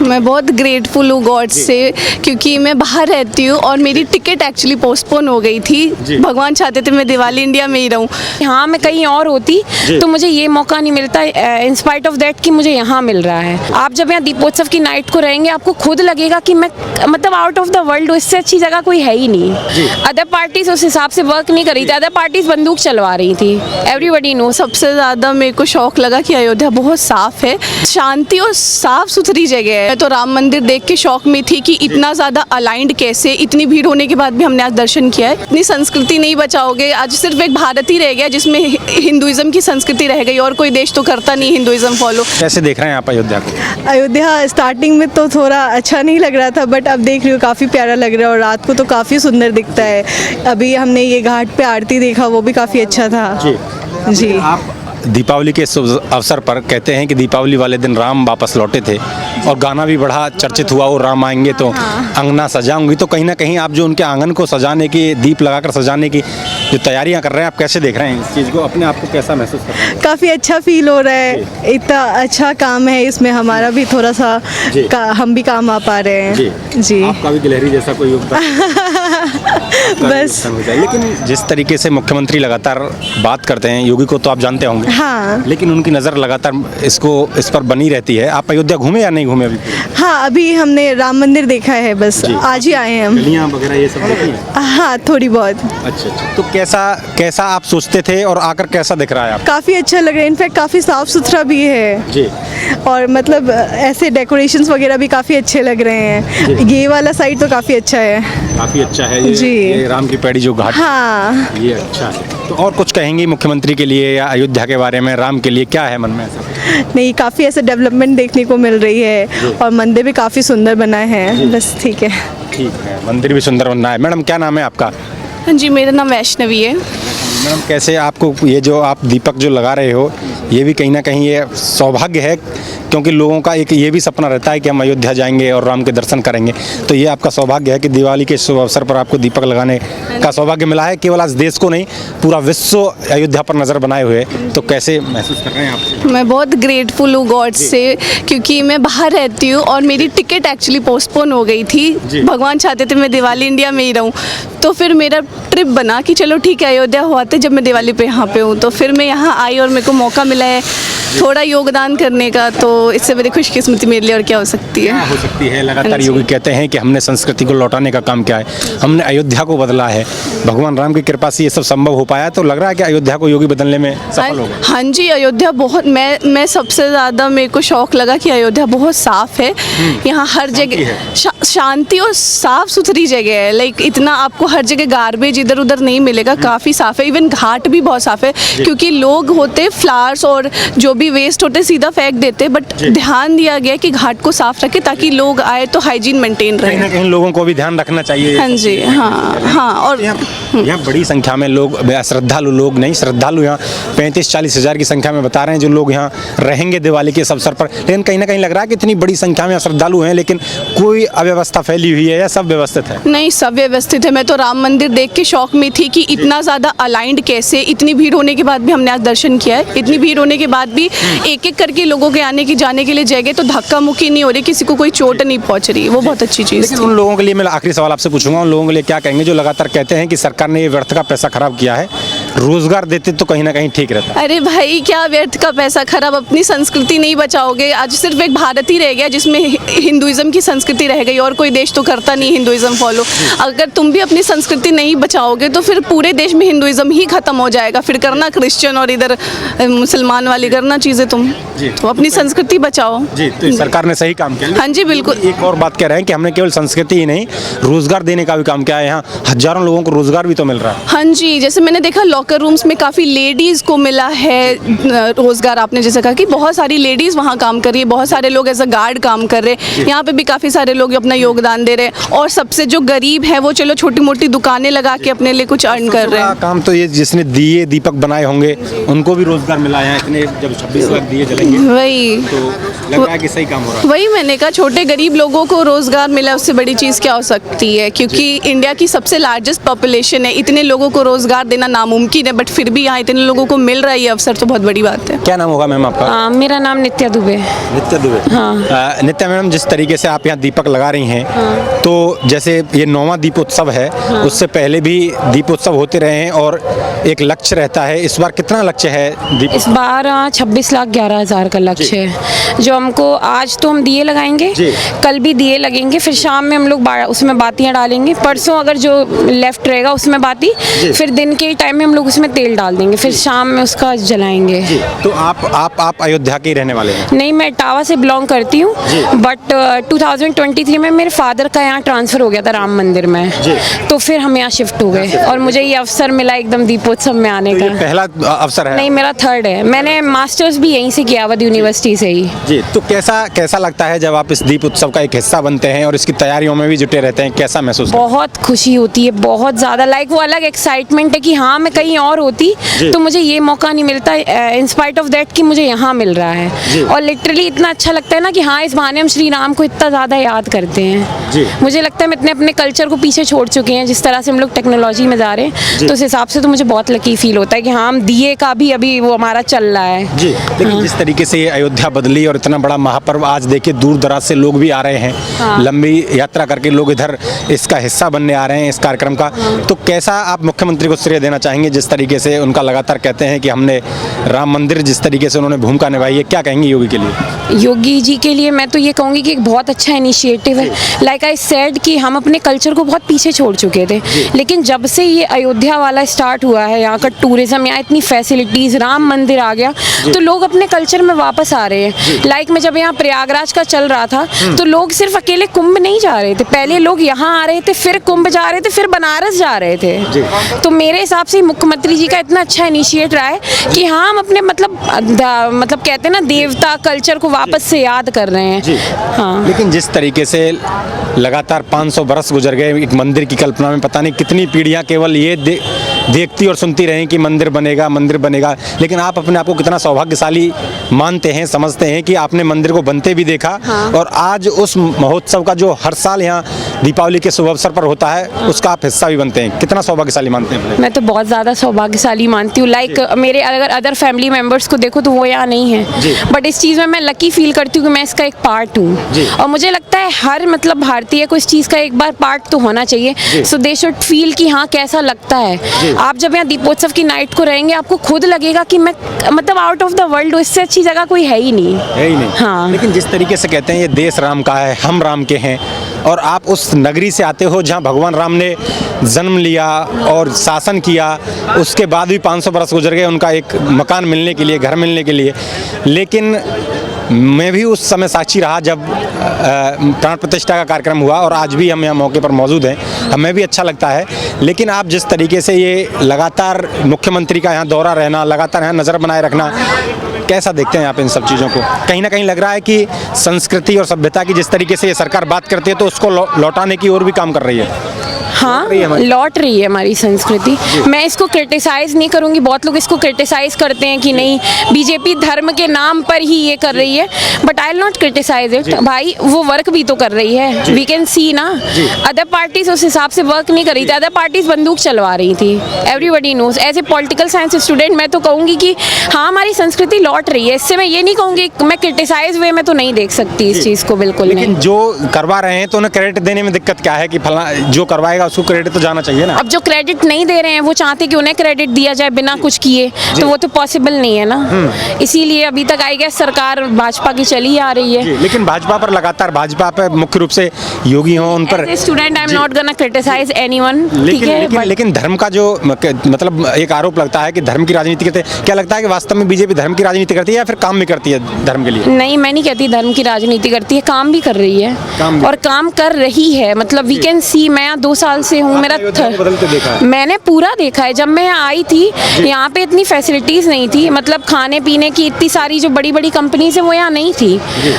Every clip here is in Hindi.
मैं बहुत ग्रेटफुल हूँ गॉड से, क्योंकि मैं बाहर रहती हूँ और मेरी टिकट एक्चुअली पोस्टपोन हो गई थी। भगवान चाहते थे मैं दिवाली इंडिया में ही रहूँ। यहाँ मैं कहीं और होती तो मुझे ये मौका नहीं मिलता, इन स्पाइट ऑफ दैट कि मुझे यहाँ मिल रहा है। आप जब यहाँ दीपोत्सव की नाइट को रहेंगे आपको खुद लगेगा कि मैं मतलब आउट ऑफ द वर्ल्ड, इससे अच्छी जगह कोई है ही नहीं। अदर पार्टीज उस हिसाब से वर्क नहीं कर रही थी, अदर पार्टीज बंदूक चलवा रही थी। Everybody know. सबसे ज़्यादा मेरे को शौक लगा कि अयोध्या बहुत साफ है, शांति और साफ सुथरी जगह है। मैं तो राम मंदिर देख के शौक में थी कि इतना ज़्यादा अलाइंड कैसे, इतनी भीड़ होने के बाद भी हमने आज दर्शन किया है। इतनी संस्कृति नहीं बचाओगे, आज सिर्फ एक भारत ही रह गया जिसमें हिंदुइज्म की संस्कृति रह गई, और कोई देश तो करता नहीं हिंदुइज्म फॉलो। कैसे देख रहे हैं आप अयोध्या को? अयोध्या स्टार्टिंग में तो थोड़ा अच्छा नहीं लग रहा था, बट अब देख रही हूँ काफ़ी प्यारा लग रहा है और रात को तो काफ़ी सुंदर दिखता है। अभी हमने ये घाट पे आरती देखा, वो भी काफ़ी अच्छा था। जी। आप दीपावली के शुभ अवसर पर कहते हैं कि दीपावली वाले दिन राम वापस लौटे थे और गाना भी बड़ा चर्चित हुआ, वो राम आएंगे तो अंगना सजाऊंगी। तो कहीं ना कहीं आप जो उनके आंगन को सजाने की, दीप लगाकर सजाने की जो तैयारियां कर रहे हैं, आप कैसे देख रहे हैं इस चीज़ को? अपने आप को कैसा महसूस कर रहे हैं? काफ़ी अच्छा फील हो रहा है, इतना अच्छा काम है इसमें, हमारा भी थोड़ा सा हम भी काम आ पा रहे हैं। जी। आपका भी गिलहरी जैसा कोई बस। लेकिन जिस तरीके से मुख्यमंत्री लगातार बात करते हैं, योगी को तो आप जानते होंगे। हाँ। लेकिन उनकी नज़र लगातार इस पर बनी रहती है। आप अयोध्या घूमे या नहीं घूमे अभी? हाँ, अभी हमने राम मंदिर देखा है, बस आज ही आए हैं हम। गलियां वगैरह ये सब देखी हैं? हाँ, थोड़ी बहुत। अच्छा। तो कैसा आप सोचते थे और आकर कैसा दिख रहा है आप? काफ़ी अच्छा लग रहा है, इनफैक्ट काफ़ी साफ सुथरा भी है जी। और मतलब ऐसे डेकोरेशंस वगैरह भी काफ़ी अच्छे लग रहे हैं। ये वाला साइड तो काफ़ी अच्छा है। काफ़ी अच्छा है ये राम की पैड़ी जो घाट। हाँ, ये अच्छा है। तो और कुछ कहेंगी मुख्यमंत्री के लिए या अयोध्या के बारे में, राम के लिए क्या है मन में ऐसा? नहीं, काफ़ी ऐसे डेवलपमेंट देखने को मिल रही है और मंदिर भी काफ़ी सुंदर बना है। बस ठीक है। ठीक है, मंदिर भी सुंदर बनना है। मैडम क्या नाम है आपका? हाँ जी, मेरा नाम वैष्णवी है। मैडम कैसे आपको ये जो आप दीपक जो लगा रहे हो, ये भी कहीं ना कहीं ये सौभाग्य है, क्योंकि लोगों का एक ये भी सपना रहता है कि हम अयोध्या जाएंगे और राम के दर्शन करेंगे। तो ये आपका सौभाग्य है कि दिवाली के शुभ अवसर पर आपको दीपक लगाने का सौभाग्य मिला है। केवल आज देश को नहीं, पूरा विश्व अयोध्या पर नज़र बनाए हुए। तो कैसे महसूस कर रहे हैं आप? मैं बहुत ग्रेटफुल हूँ गॉड से, क्योंकि मैं बाहर रहती हूँ और मेरी टिकट एक्चुअली पोस्टपोन हो गई थी। भगवान चाहते थे मैं दिवाली इंडिया में ही रहूँ, तो फिर मेरा ट्रिप बना कि चलो ठीक है अयोध्या हुआ था जब मैं दिवाली पे यहाँ पे हूँ, तो फिर मैं यहाँ आई और मेरे को मौका मिला है थोड़ा योगदान करने का। तो इससे बड़ी खुशकिस्मती मेरे लिए और क्या हो सकती है? हो सकती है। लगातार योगी कहते हैं कि हमने संस्कृति को लौटाने का काम किया है, हमने अयोध्या को बदला है। भगवान राम की कृपा से ये सब संभव हो पाया। तो लग रहा है कि अयोध्या को योगी बदलने में सफल होगा। हाँ जी, अयोध्या बहुत, मैं सबसे ज़्यादा मेरे को शौक लगा कि अयोध्या बहुत साफ है। यहाँ हर जगह शांति और साफ सुथरी जगह है। लाइक इतना आपको हर जगह गार्बेज इधर उधर नहीं मिलेगा, काफ़ी साफ है। इवन घाट भी बहुत साफ है, क्योंकि लोग होते फ्लावर्स और जो भी वेस्ट होते सीधा फेंक देते, बट ध्यान दिया गया कि घाट को साफ रखे ताकि लोग आए तो हाइजीन मेंटेन रहे। कहीं ना कहीं लोगों को भी ध्यान रखना चाहिए। हाँ जी, हाँ। और यहाँ बड़ी संख्या में लोग, श्रद्धालु लोग नहीं, श्रद्धालु यहाँ 35-40 हज़ार की संख्या में बता रहे हैं जो लोग यहाँ रहेंगे दिवाली के इस अवसर पर। लेकिन कहीं ना कहीं लग रहा है कि इतनी बड़ी संख्या में श्रद्धालु हैं, लेकिन कोई अव्यवस्था फैली हुई है या सब व्यवस्थित है? नहीं, सब व्यवस्थित है। मैं तो राम मंदिर देख के शौक में थी कि इतना ज़्यादा अलाइंड कैसे, इतनी भीड़ होने के बाद भी हमने आज दर्शन किया है। इतनी भीड़ होने के बाद भी एक एक करके लोगों के आने की जाने के लिए जगह, तो धक्का मुक्की नहीं हो रही, किसी को कोई चोट नहीं पहुंच रही। वो बहुत अच्छी चीज़ थी। उन लोगों के लिए मैं आखिरी सवाल आपसे पूछूंगा, उन लोगों के लिए क्या कहेंगे जो लगातार कहते हैं कि सरकार ने ये व्यर्थ का पैसा खराब किया है, रोजगार देते तो कहीं ना कहीं ठीक रहता? अरे भाई, क्या व्यर्थ का पैसा खराब? अपनी संस्कृति नहीं बचाओगे, आज सिर्फ एक भारत ही रह गया जिसमें हिंदुइज्म की संस्कृति रह गई, और कोई देश तो करता नहीं हिंदुइज्म फॉलो। अगर तुम भी अपनी संस्कृति नहीं बचाओगे तो फिर पूरे देश में हिंदुइज्म ही खत्म हो जाएगा। फिर करना क्रिश्चियन और इधर मुसलमान वाली करना चीज़ें तुम, तो अपनी संस्कृति बचाओ। जी, तो सरकार ने सही काम किया। हाँ जी, बिल्कुल। एक और बात कह रहे हैं कि हमने केवल संस्कृति ही नहीं, रोजगार देने का भी काम किया है। यहाँ हजारों लोगों को रोजगार भी तो मिल रहा है। हाँ जी, जैसे मैंने देखा लॉकर रूम्स में काफ़ी लेडीज़ को मिला है रोज़गार। आपने जैसे कहा कि बहुत सारी लेडीज़ वहाँ काम कर रही है, बहुत सारे लोग एज अ गार्ड काम कर रहे हैं। यहाँ पे भी काफ़ी सारे लोग अपना योगदान दे रहे हैं, और सबसे जो गरीब है वो चलो छोटी मोटी दुकानें लगा के अपने लिए कुछ अर्न कर रहे हैं। काम तो ये जिसने दिए दीपक बनाए होंगे उनको भी रोजगार मिला है। इतने जब 26 लाख दिए जलेंगे, वही तो लग रहा है कि सही काम हो रहा है। वही मैंने कहा, छोटे गरीब लोगों को रोजगार मिला, उससे बड़ी चीज़ क्या हो सकती है? क्योंकि इंडिया की सबसे लार्जेस्ट पॉपुलेशन है, इतने लोगों को रोजगार देना नामुमकिन मुमकिन है, बट फिर भी यहाँ इतने लोगों को मिल रहा है ये अवसर, तो बहुत बड़ी बात है। क्या नाम होगा मैम आपका? मेरा नाम नित्या दुबे। नित्या दुबे। हाँ। नित्या मैम, जिस तरीके से आप यहाँ दीपक लगा रही हैं, तो जैसे ये 9वां दीपोत्सव है, उससे पहले भी दीपोत्सव होते रहे हैं और एक लक्ष्य रहता है। इस बार कितना लक्ष्य है दीप? इस बार 26,11,000 का लक्ष्य है, जो हमको आज तो हम दिए लगाएंगे, कल भी दिए लगेंगे, फिर शाम में हम लोग उसमें बातियां डालेंगे, परसों अगर जो लेफ्ट रहेगा उसमें बाती, फिर दिन के टाइम में हम लोग उसमें तेल डाल देंगे, फिर शाम में उसका जलाएंगे। तो आप अयोध्या के ही रहने वाले हैं? नहीं, मैं इटावा से बिलोंग करती हूँ, बट 2023 में मेरे फादर का यहाँ ट्रांसफ़र हो गया था राम मंदिर में, तो फिर हम यहाँ शिफ्ट हो गए और मुझे ये अवसर मिला एकदम दीपोत्सव में आने तो का। ये पहला अवसर है? नहीं, मेरा 3rd है। मैंने मास्टर्स भी यहीं से किया, अवध यूनिवर्सिटी से ही। जी, तो कैसा लगता है जब आप इस दीप उत्सव का एक हिस्सा बनते हैं और इसकी तैयारियों में भी जुटे रहते हैं? कैसा महसूस? बहुत खुशी होती है, बहुत ज़्यादा, लाइक वो अलग एक्साइटमेंट है कि हाँ मैं कहीं और होती तो मुझे ये मौका नहीं मिलता, इन स्पाइट ऑफ दैट कि मुझे यहाँ मिल रहा है। और लिटरली इतना अच्छा लगता है ना कि हाँ, इस बहाने हम श्री राम को इतना ज़्यादा याद करते हैं। मुझे लगता है हम इतने अपने कल्चर को पीछे छोड़ चुके हैं, जिस तरह से हम लोग टेक्नोलॉजी में जा रहे हैं, तो उस हिसाब से तो मुझे बहुत लकी फील होता है कि हाँ, हम दिए का भी अभी वो हमारा चल रहा है। जी, लेकिन जिस तरीके से ये अयोध्या बदली और इतना बड़ा महापर्व, आज देखिए दूर दराज से लोग भी आ रहे हैं, लंबी यात्रा करके लोग इधर इसका हिस्सा बनने आ रहे हैं इस कार्यक्रम का, तो कैसा आप मुख्यमंत्री को श्रेय देना चाहेंगे? जिस तरीके से उनका लगातार कहते हैं कि हमने राम मंदिर, जिस तरीके से उन्होंने भूमिका निभाई है, क्या कहेंगे योगी के लिए? योगी जी के लिए मैं तो ये कहूँगी कि एक बहुत अच्छा इनिशिएटिव है। लाइक आई सेड कि हम अपने कल्चर को बहुत पीछे छोड़ चुके थे, लेकिन जब से ये अयोध्या वाला स्टार्ट हुआ है, यहाँ का टूरिज्म, यहाँ इतनी फैसिलिटीज़, राम मंदिर आ गया, तो लोग अपने कल्चर में वापस आ रहे हैं। लाइक मैं जब यहाँ प्रयागराज का चल रहा था, तो लोग सिर्फ अकेले कुंभ नहीं जा रहे थे, पहले लोग यहाँ आ रहे थे, फिर कुंभ जा रहे थे, फिर बनारस जा रहे थे। तो मेरे हिसाब से मुख्यमंत्री जी का इतना अच्छा इनिशिएट रहा है कि हाँ, हम अपने मतलब कहते हैं ना, देवता कल्चर को वापस से याद कर रहे हैं। हाँ, लेकिन जिस तरीके से लगातार 500 बरस गुजर गए एक मंदिर की कल्पना में, पता नहीं कितनी पीढ़ियां केवल ये देखती और सुनती रहीं कि मंदिर बनेगा, लेकिन आप अपने आप को कितना सौभाग्यशाली मानते हैं, समझते हैं कि आपने मंदिर को बनते भी देखा, और आज उस महोत्सव का जो हर साल यहाँ दीपावली के शुभ अवसर पर होता है, उसका आप हिस्सा भी बनते हैं। कितना सौभाग्यशाली मानते हैं? मैं तो बहुत ज़्यादा सौभाग्यशाली मानती हूँ। लाइक मेरे अगर अदर फैमिली मेम्बर्स को देखो तो वो यहाँ नहीं है, बट इस चीज़ में मैं लकी फील करती हूँ कि मैं इसका एक पार्ट हूँ, और मुझे लगता है हर मतलब भारतीय को इस चीज़ का एक बार पार्ट तो होना चाहिए। सो दे शुड फील कि हाँ, कैसा लगता है। आप जब यहाँ दीपोत्सव की नाइट को रहेंगे, आपको खुद लगेगा कि मैं मतलब आउट ऑफ द वर्ल्ड, इससे अच्छी जगह कोई है ही नहीं। हाँ, लेकिन जिस तरीके से कहते हैं ये देश राम का है, हम राम के हैं, और आप उस नगरी से आते हो जहां भगवान राम ने जन्म लिया और शासन किया, उसके बाद भी 500 बरस गुजर गए उनका एक मकान मिलने के लिए, घर मिलने के लिए, लेकिन मैं भी उस समय साक्षी रहा जब प्राण प्रतिष्ठा का कार्यक्रम हुआ, और आज भी हम यहाँ मौके पर मौजूद हैं, हमें भी अच्छा लगता है। लेकिन आप जिस तरीके से ये लगातार मुख्यमंत्री का यहाँ दौरा रहना, लगातार यहाँ नज़र बनाए रखना, कैसा देखते हैं आप इन सब चीज़ों को? कहीं ना कहीं लग रहा है कि संस्कृति और सभ्यता की जिस तरीके से ये सरकार बात करती है, तो उसको लौटाने की ओर भी काम कर रही है। हाँ, लौट रही है हमारी संस्कृति। मैं इसको क्रिटिसाइज नहीं करूँगी, बहुत लोग इसको क्रिटिसाइज करते हैं कि नहीं, बीजेपी धर्म के नाम पर ही ये कर रही है, but I will not criticise it. भाई, वो वर्क भी तो कर रही है, वी कैन सी ना। अदर पार्टीज उस हिसाब से वर्क नहीं कर रही थी, अदर पार्टीज बंदूक चलवा रही थी, everybody knows. As a political science student मैं तो कहूँगी कि हाँ, हमारी संस्कृति लौट रही है। इससे मैं ये नहीं कहूँगी, मैं क्रिटिसाइज वे में तो नहीं देख सकती इस चीज़ को, बिल्कुल नहीं। जो करवा रहे हैं तो उन्हें क्रेडिट देने में दिक्कत क्या है कि फला जो करवाएगा उसको क्रेडिट तो जाना चाहिए ना। अब जो क्रेडिट नहीं दे रहे हैं वो चाहते कि उन्हें क्रेडिट दिया जाए बिना कुछ किए, तो वो तो पॉसिबल नहीं है ना। इसीलिए अभी तक आई गेस सरकार भाजपा की चली आ रही है। लेकिन भाजपा पर लगातार, भाजपा पर मुख्य रूप से योगी हो, उन पर student I am not gonna criticise anyone, ठीक है। लेकिन धर्म का जो मतलब एक आरोप लगता है कि धर्म की राजनीति करते हैं, क्या लगता है कि वास्तव में बीजेपी धर्म की राजनीति करती है या फिर काम भी करती है धर्म के लिए? नहीं, मैं नहीं कहती धर्म की राजनीति करती है, काम भी कर रही है, और काम कर रही है। मतलब वी कैन सी, मैं 2 साल से हूँ, मेरा मैंने पूरा देखा है। जब मैं आई थी यहाँ पे इतनी फैसिलिटीज़ नहीं थी, मतलब खाने पीने की इतनी सारी जो बड़ी बड़ी कंपनीज है वो यहाँ नहीं थी,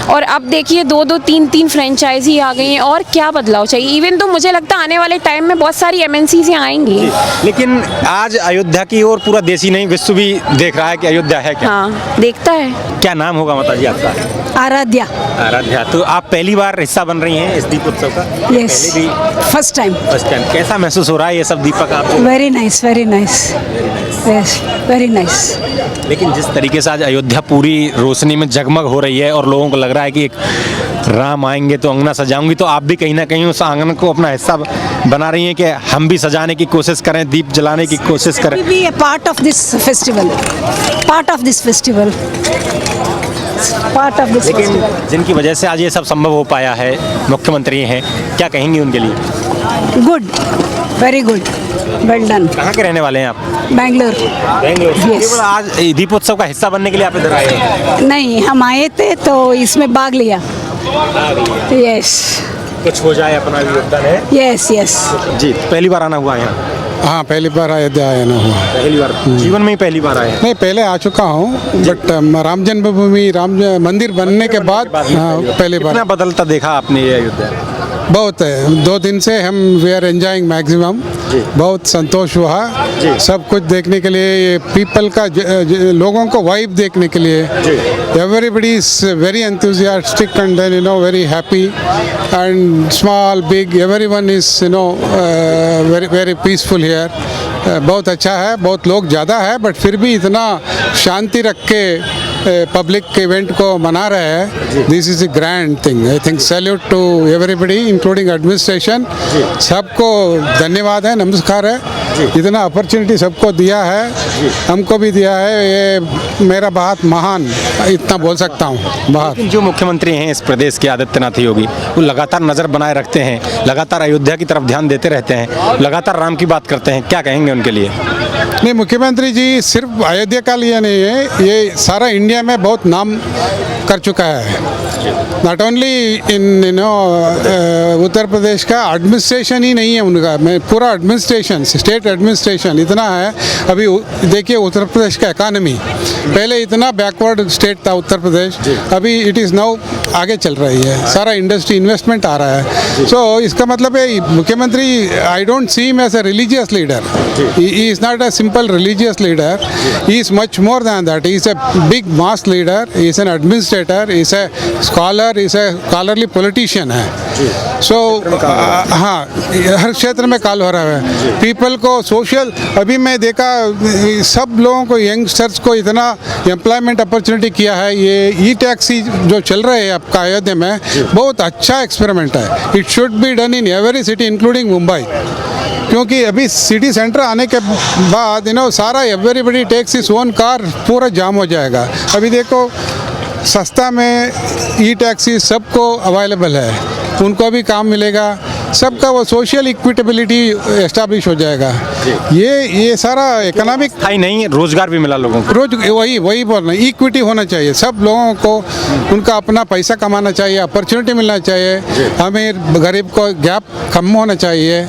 और अब देखिए 2-2, 3-3 फ्रेंचाइजी आ गई हैं, और क्या बदलाव चाहिए। इवन तो मुझे लगता है आने वाले टाइम में बहुत सारी MNCs यहाँ आएंगी। लेकिन आज अयोध्या की ओर पूरा देश ही नहीं, विश्व भी देख रहा है कि अयोध्या है क्या। हाँ, देखता है। क्या नाम होगा माता जी आपका? आराध्या। आराध्या, तो आप पहली बार हिस्सा बन रही हैं इस दीपोत्सव का? यस, पहले भी फर्स्ट टाइम। First time. कैसा महसूस हो रहा है ये सब दीपक आपको? Very nice, very nice, yes, very nice. लेकिन जिस तरीके से आज अयोध्या पूरी रोशनी में जगमग हो रही है और लोगों को लग रहा है कि एक राम आएंगे तो अंगना सजाऊंगी, तो आप भी कहीं ना कहीं उस आंगन को अपना हिस्सा बना रही हैं कि हम भी सजाने की कोशिश करें, दीप जलाने की कोशिश करें। Be a part of this festival, part of this festival, part of this लेकिन फेस्टिवल। जिनकी वजह से आज ये सब संभव हो पाया है, मुख्यमंत्री हैं, क्या कहेंगे उनके लिए? Good, very good, well done. कहाँ के रहने वाले हैं आप? बैंगलोर। बेंगलोर। Yes. केवल आज दीपोत्सव का हिस्सा बनने के लिए आप इधर आए हैं? नहीं, हम आए थे तो इसमें भाग लिया। यस, कुछ हो जाए अपना भी योगदान है। Yes, yes. जी, पहली बार आना हुआ है यहाँ? हाँ, पहली बार अयोध्या आया ना हुआ। पहली बार जीवन में ही पहली बार आए हैं? नहीं, पहले आ चुका हूँ, बट राम जन्मभूमि राम मंदिर बनने के बाद हाँ, पहली बार। कितना बदलता देखा आपने ये अयोध्या? बहुत है, 2 दिन से हम वी आर एंजॉइंग मैक्सिमम। बहुत संतोष हुआ सब कुछ देखने के लिए, ये पीपल का लोगों को वाइब देखने के लिए। Everybody is very enthusiastic and then you know very happy and small big everyone is you know very very peaceful here. बहुत अच्छा है, बहुत लोग ज़्यादा है, बट फिर भी इतना शांति रख के पब्लिक इवेंट को मना रहे हैं। This is a grand thing. I think salute to everybody including administration. सबको धन्यवाद है, नमस्कार है। इतना अपॉर्चुनिटी सबको दिया है, हमको भी दिया है, ये मेरा बहुत महान, इतना बोल सकता हूँ बहुत। लेकिन जो मुख्यमंत्री हैं इस प्रदेश के, आदित्यनाथ योगी, वो लगातार नज़र बनाए रखते हैं, लगातार अयोध्या की तरफ ध्यान देते रहते हैं, लगातार राम की बात करते हैं, क्या कहेंगे उनके लिए? नहीं, मुख्यमंत्री जी सिर्फ अयोध्या का लिए नहीं है, ये सारा इंडिया में बहुत नाम कर चुका है। Not only in you know Uttar Pradesh का एडमिनिस्ट्रेशन ही नहीं है उनका, मैं पूरा एडमिनिस्ट्रेशन, स्टेट एडमिनिस्ट्रेशन इतना है। अभी देखिए उत्तर प्रदेश का इकानमी, पहले इतना बैकवर्ड स्टेट था उत्तर प्रदेश, अभी इट इज़ नाउ आगे चल रही है, सारा इंडस्ट्री इन्वेस्टमेंट आ रहा है। सो इसका मतलब है मुख्यमंत्री, I don't see him as a religious leader, he is not a simple religious leader, he is much more than that, he is a big mass leader, he is an administrator, he is a scholar, is a scholarly politician है। सो हाँ, हर क्षेत्र में काल हो रहा है पीपल को। सोशल, अभी मैं देखा सब लोगों को, यंगस्टर्स को इतना एम्प्लॉयमेंट अपॉर्चुनिटी किया है। ये ई टैक्सी जो चल रहे हैं आपका अयोध्या में, बहुत अच्छा एक्सपेरिमेंट है। It should be done in every city including Mumbai, क्योंकि अभी सिटी सेंटर आने के बाद यू नो सारा everybody takes his own car, पूरा जाम हो जाएगा। अभी देखो सस्ता में ई टैक्सी सबको अवेलेबल है, उनको भी काम मिलेगा, सबका वो सोशल इक्विटेबिलिटी एस्टैब्लिश हो जाएगा। ये सारा इकोनॉमिक ही नहीं, रोजगार भी मिला लोगों को। रोज वही बोल रहे हैं, इक्विटी होना चाहिए, सब लोगों को उनका अपना पैसा कमाना चाहिए, अपॉर्चुनिटी मिलना चाहिए, अमीर गरीब को गैप कम होना चाहिए।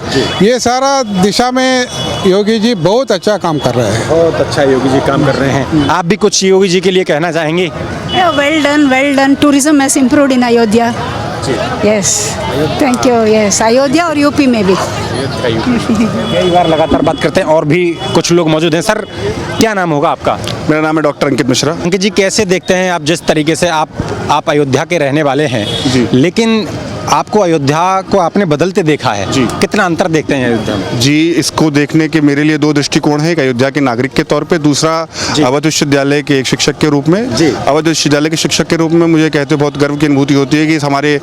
ये सारा दिशा में योगी जी बहुत अच्छा काम कर रहे हैं। बहुत अच्छा योगी जी काम कर रहे हैं। आप भी कुछ योगी जी के लिए कहना चाहेंगे? Well done, well done. Tourism has improved in Ayodhya. Yes, thank you. Yes, Ayodhya और यूपी में भी। कई बार लगातार बात करते हैं, और भी कुछ लोग मौजूद हैं। सर, क्या नाम होगा आपका? मेरा नाम है डॉक्टर अंकित मिश्रा। अंकित जी, कैसे देखते हैं आप, जिस तरीके से आप अयोध्या के रहने वाले हैं जी, लेकिन आपको अयोध्या को आपने बदलते देखा है जी, कितना अंतर देखते हैं अयोध्या में? जी, इसको देखने के मेरे लिए 2 दृष्टिकोण हैं, एक अयोध्या के नागरिक के तौर पे, दूसरा अवध विश्वविद्यालय के एक शिक्षक के रूप में। अवध विश्वविद्यालय के शिक्षक के रूप में मुझे कहते बहुत गर्व की अनुभूति होती है कि हमारे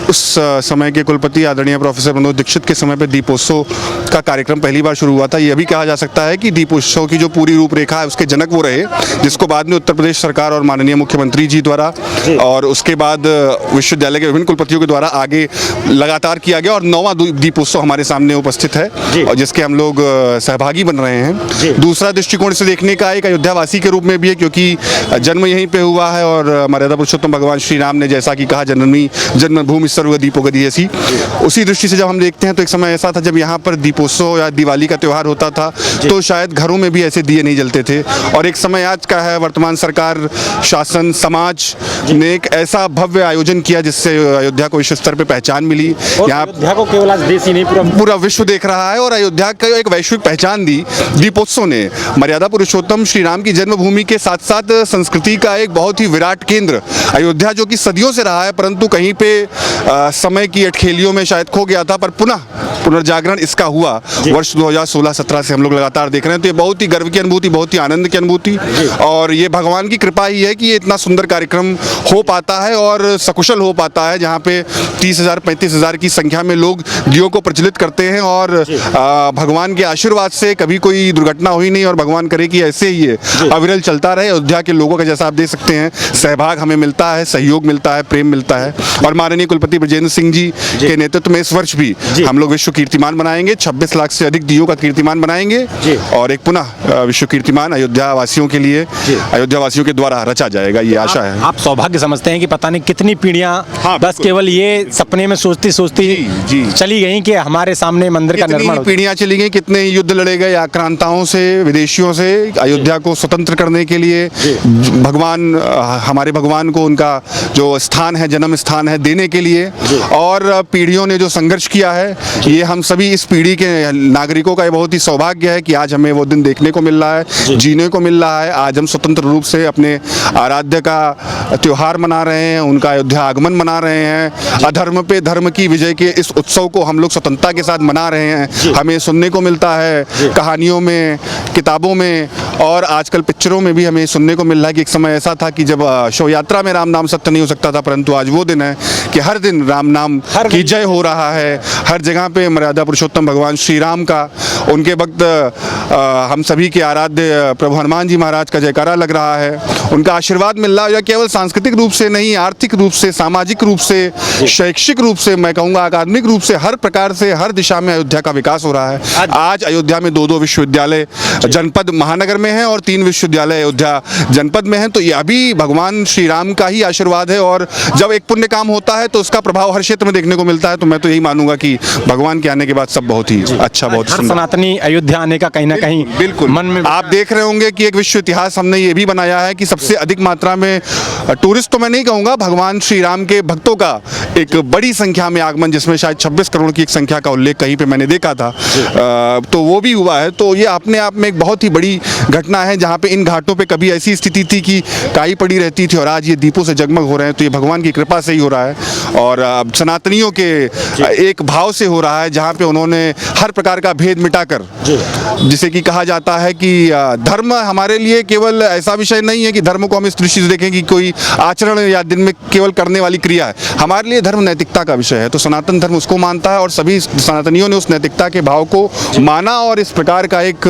उस समय के कुलपति आदरणीय प्रोफेसर मनोज दीक्षित के समय पे दीपोत्सव का कार्यक्रम पहली बार शुरू हुआ था। ये भी कहा जा सकता है कि दीपोत्सव की जो पूरी रूपरेखा है उसके जनक वो रहे, जिसको बाद में उत्तर प्रदेश सरकार और माननीय मुख्यमंत्री जी द्वारा और उसके बाद विश्वविद्यालय के विभिन्न कुलपतियों के द्वारा आगे लगातार किया गया, और 9वां दीपोत्सव हमारे सामने उपस्थित है और जिसके हम लोग सहभागी बन रहे हैं। दूसरा दृष्टिकोण से देखने का एक अयोध्यावासी के रूप में भी है, क्योंकि जन्म यहीं पे हुआ है और मर्यादा पुरुषोत्तम भगवान श्री राम ने जैसा कि कहा, जननी जन्मभूमि सर्व दीपोगति ऐसी, उसी दृष्टि से जब हम देखते हैं तो एक समय ऐसा था जब यहाँ पर दीपोत्सव या दिवाली का त्यौहार होता था तो शायद घरों में भी ऐसे दिए नहीं जलते थे, और एक समय आज का है, वर्तमान सरकार, शासन, समाज ने एक ऐसा भव्य आयोजन किया जिससे अयोध्या को विश्व स्तर पे पहचान मिली। यहाँ अयोध्या को केवल आज देश ही नहीं पूरा विश्व देख रहा है और अयोध्या को एक वैश्विक पहचान दी दीपोत्सव ने। मर्यादा पुरुषोत्तम श्री राम की जन्मभूमि के साथ साथ संस्कृति का एक बहुत ही विराट केंद्र अयोध्या, जो कि सदियों से रहा है, परंतु कहीं पे समय की अटखेलियों में शायद खो गया था, पर पुनः पुनर्जागरण इसका हुआ वर्ष 2016-17 से हम लोग लगातार देख रहे हैं। तो ये बहुत ही गर्व की अनुभूति, बहुत ही आनंद की अनुभूति, और ये भगवान की कृपा ही है कि ये इतना सुंदर कार्यक्रम हो पाता है और सकुशल हो पाता है, जहाँ पे 30,000-35,000 की संख्या में लोग दियों को प्रज्वलित करते हैं और भगवान के आशीर्वाद से कभी कोई दुर्घटना हुई नहीं, और भगवान करे कि ऐसे ही ये अविरल चलता रहे। अयोध्या के लोगों का जैसा आप देख सकते हैं सहभाग हमें मिलता है, सहयोग मिलता है, प्रेम मिलता है, और माननीय कुलपति ब्रजेंद्र सिंह जी के नेतृत्व में इस वर्ष भी हम लोग विश्व कीर्तिमान बनाएंगे, 26 लाख से अधिक दियों का कीर्तिमान बनाएंगे, और एक पुनः विश्व कीर्तिमान अयोध्या वासियों के लिए, अयोध्या वासियों के द्वारा रचा जाएगा, ये आशा है। आप सौभाग्य समझते हैं कि पता नहीं कितनी पीढ़ियां बस केवल ये सपने में सोचती चली गई कि हमारे सामने मंदिर का निर्माण, पीढ़ियां चली गई, कितने युद्ध लड़े गए आक्रांताओं से, विदेशियों से, अयोध्या को स्वतंत्र करने के लिए भगवान, हमारे भगवान को उनका जो स्थान है, जन्म स्थान है, देने के लिए, और पीढ़ियों ने जो संघर्ष किया है, ये हम सभी इस पीढ़ी के नागरिकों का बहुत ही सौभाग्य है कि आज हमें वो दिन देखने को मिल रहा है, जीने को मिल रहा है। आज हम स्वतंत्र रूप से अपने आराध्य का त्योहार मना रहे हैं, उनका अयोध्या आगमन मना रहे हैं, अधर्म पे धर्म की विजय के इस उत्सव को हम लोग स्वतंत्रता के साथ मना रहे हैं। हमें सुनने को मिलता है कहानियों में, किताबों में, और आजकल पिक्चरों में भी हमें सुनने को मिल रहा है कि एक समय ऐसा था कि जब शव यात्रा में राम नाम सत्य नहीं हो सकता था, परंतु आज वो दिन है कि हर दिन राम नाम की जय हो रहा है। हर जगह पे मर्यादा पुरुषोत्तम भगवान श्री राम का, उनके वक्त हम सभी के आराध्य प्रभु हनुमान जी महाराज का जयकारा लग रहा है, उनका आशीर्वाद मिल रहा है, केवल सांस्कृतिक रूप से नहीं, आर्थिक रूप से, सामाजिक रूप से, शैक्षिक रूप से, मैं कहूँगा अकादमिक रूप से, हर प्रकार से, हर दिशा में अयोध्या का विकास हो रहा है। आज अयोध्या में 2-2 विश्वविद्यालय जनपद महानगर में हैं और 3 विश्वविद्यालय अयोध्या जनपद में हैं, तो यह भी भगवान श्री राम का ही आशीर्वाद है। और जब एक पुण्य काम होता है तो उसका प्रभाव हर क्षेत्र में देखने को मिलता है, तो मैं तो यही मानूंगा कि भगवान के आने के बाद सब बहुत ही अच्छा, बहुत सुंदर। सनातनी अयोध्या आने का कहीं ना कहीं बिल्कुल मन में, आप देख रहे होंगे कि एक विश्व इतिहास हमने ये भी बनाया है कि सबसे अधिक मात्रा में टूरिस्ट, तो मैं नहीं कहूँगा, भगवान श्री राम के भक्तों का एक बड़ी संख्या में आगमन, जिसमें शायद 26 करोड़ की एक संख्या का उल्लेख कहीं पे मैंने देखा था, तो वो भी हुआ है। तो ये अपने आप में एक बहुत ही बड़ी घटना है, जहाँ पे इन घाटों पे कभी ऐसी स्थिति थी कि काई पड़ी रहती थी और आज ये दीपों से जगमग हो रहे हैं, तो ये भगवान की कृपा से ही हो रहा है और सनातनियों के एक भाव से हो रहा है, जहाँ पे उन्होंने हर प्रकार का भेद मिटाकर, जिसे कि कहा जाता है कि धर्म हमारे लिए केवल ऐसा विषय नहीं है कि धर्म को हम इस दृष्टि से देखें कि कोई आचरण या दिन में केवल करने वाली क्रिया है। हमारे लिए धर्म नैतिकता का विषय है, तो सनातन धर्म उसको मानता है और सभी सनातनियों ने उस नैतिकता के भाव को माना और इस प्रकार का एक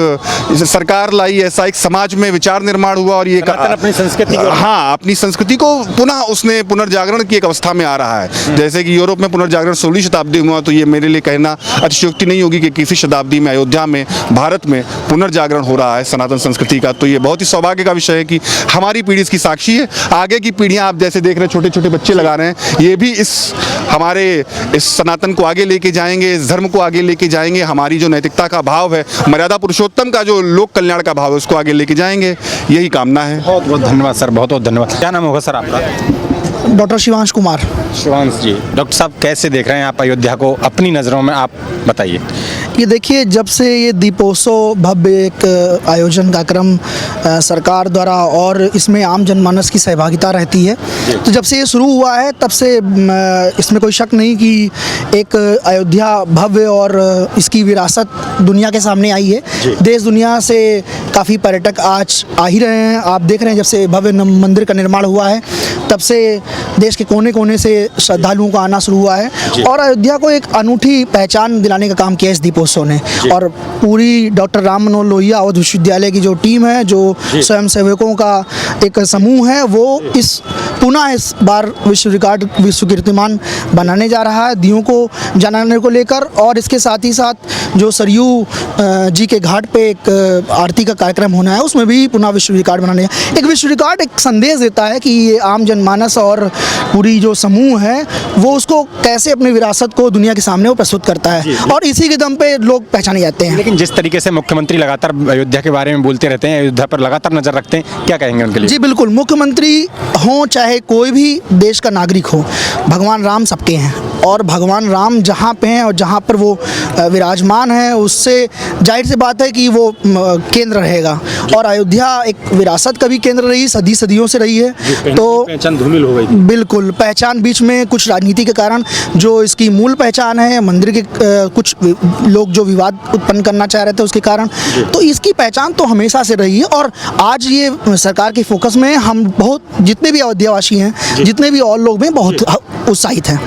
सरकार लाई, ऐसा एक समाज में विचार निर्माण हुआ और ये अपनी संस्कृति, हाँ, अपनी संस्कृति को पुनः उसने पुनर्जागरण की एक अवस्था में आ रहा है। जैसे कि यूरोप में पुनर्जागरण 16वीं शताब्दी में हुआ, तो ये मेरे लिए कहना अतिशयोक्ति नहीं होगी कि किसी शताब्दी में अयोध्या में, भारत में पुनर्जागरण हो रहा है सनातन संस्कृति का। तो ये बहुत ही सौभाग्य का विषय है कि हमारी पीढ़ी इसकी साक्षी है। आगे की पीढ़ियां आप जैसे देख रहे हैं, छोटे छोटे बच्चे लगा रहे हैं, ये भी इस हमारे इस सनातन को आगे लेके जाएंगे, इस धर्म को आगे लेके जाएंगे, हमारी जो नैतिकता का भाव है, मर्यादा पुरुषोत्तम का जो लोक कल्याण का भाव है, उसको आगे लेके जाएंगे, यही कामना है। बहुत बहुत धन्यवाद सर, बहुत बहुत धन्यवाद। क्या नाम होगा सर आपका? डॉक्टर शिवांश कुमार। शिवांश जी, डॉक्टर साहब कैसे देख रहे हैं आप अयोध्या को अपनी नज़रों में, आप बताइए। ये देखिए, जब से ये दीपोत्सव भव्य एक आयोजन का क्रम सरकार द्वारा और इसमें आम जनमानस की सहभागिता रहती है, तो जब से ये शुरू हुआ है तब से इसमें कोई शक नहीं कि एक अयोध्या भव्य और इसकी विरासत दुनिया के सामने आई है। देश दुनिया से काफ़ी पर्यटक आज आ ही रहे हैं। आप देख रहे हैं, जब से भव्य मंदिर का निर्माण हुआ है तब से देश के कोने कोने से श्रद्धालुओं का आना शुरू हुआ है और अयोध्या को एक अनूठी पहचान दिलाने का काम किया इस दीपोत्सव ने। और पूरी डॉक्टर राम मनोहर लोहिया अवध विश्वविद्यालय की जो टीम है, जो स्वयं सेवकों का एक समूह है, वो पुनः इस बार विश्व कीर्तिमान बनाने जा रहा है दियों को जलाने को लेकर। और इसके साथ ही साथ जो सरयू जी के घाट पे एक आरती का कार्यक्रम होना है, उसमें भी पुनः विश्व रिकॉर्ड बनाने एक विश्व रिकॉर्ड एक संदेश देता है कि ये आम जनमानस और पूरी जो समूह है वो उसको कैसे अपनी विरासत को दुनिया के सामने वो प्रस्तुत करता है और इसी के दम पे लोग पहचाने जाते हैं। लेकिन जिस तरीके से मुख्यमंत्री लगातार अयोध्या के बारे में बोलते रहते हैं, अयोध्या पर लगातार नजर रखते हैं, क्या कहेंगे उनके लिए? जी बिल्कुल, मुख्यमंत्री हों चाहे कोई भी देश का नागरिक हो, भगवान राम सबके हैं और भगवान राम जहाँ पे हैं और जहाँ पर वो विराजमान हैं, उससे जाहिर सी बात है कि वो केंद्र रहेगा। और अयोध्या एक विरासत का भी केंद्र रही, सदियों से रही है। तो पहचान धूमिल हो गई थी। बिल्कुल, पहचान बीच में कुछ राजनीति के कारण जो इसकी मूल पहचान है, मंदिर के कुछ लोग जो विवाद उत्पन्न करना चाह रहे थे उसके कारण, तो इसकी पहचान तो हमेशा से रही है। और आज ये सरकार के फोकस में हम बहुत, जितने भी अयोध्यावासी हैं, जितने भी और लोग हैं, बहुत उत्साहित हैं।